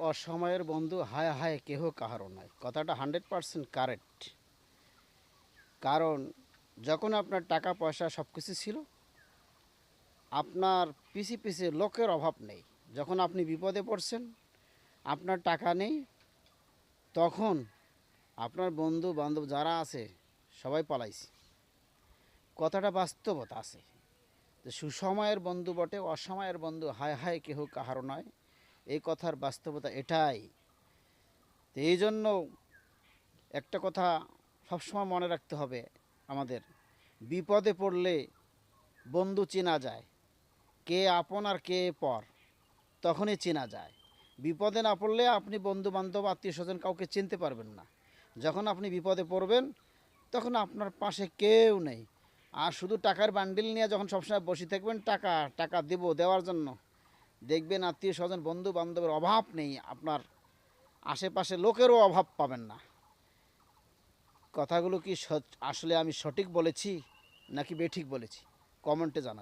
অসময়ের বন্ধু হায় হায় কেহ কাহারও নয়, কথাটা 100% কারেক্ট। কারণ যখন আপনার টাকা পয়সা সব কিছু ছিল, আপনার পিছে লোকের অভাব নেই। যখন আপনি বিপদে পড়ছেন, আপনার টাকা নেই, তখন আপনার বন্ধু বান্ধব যারা আছে সবাই পালাইছে। কথাটা বাস্তবতা আছে। তো সুসময়ের বন্ধু বটে, অসময়ের বন্ধু হায় হায় কেহ কাহারও নয়, এই কথার বাস্তবতা এটাই। তো এই জন্য একটা কথা সবসময় মনে রাখতে হবে আমাদের, বিপদে পড়লে বন্ধু চেনা যায়, কে আপন আর কে পর তখনই চেনা যায়। বিপদে না পড়লে আপনি বন্ধু বান্ধব আত্মীয় স্বজন কাউকে চিনতে পারবেন না। যখন আপনি বিপদে পড়বেন তখন আপনার পাশে কেউ নেই, আর শুধু টাকার বান্ডিল নিয়ে যখন সবসময় বসে থাকবেন টাকা টাকা দেওয়ার জন্য, দেখবেন আত্মীয় স্বজন বন্ধু বান্ধবের অভাব নেই, আপনার আশেপাশে লোকেরও অভাব পাবেন না। কথাগুলো কি আসলে আমি সঠিক বলেছি নাকি বেঠিক বলেছি? কমেন্টে জানাবেন।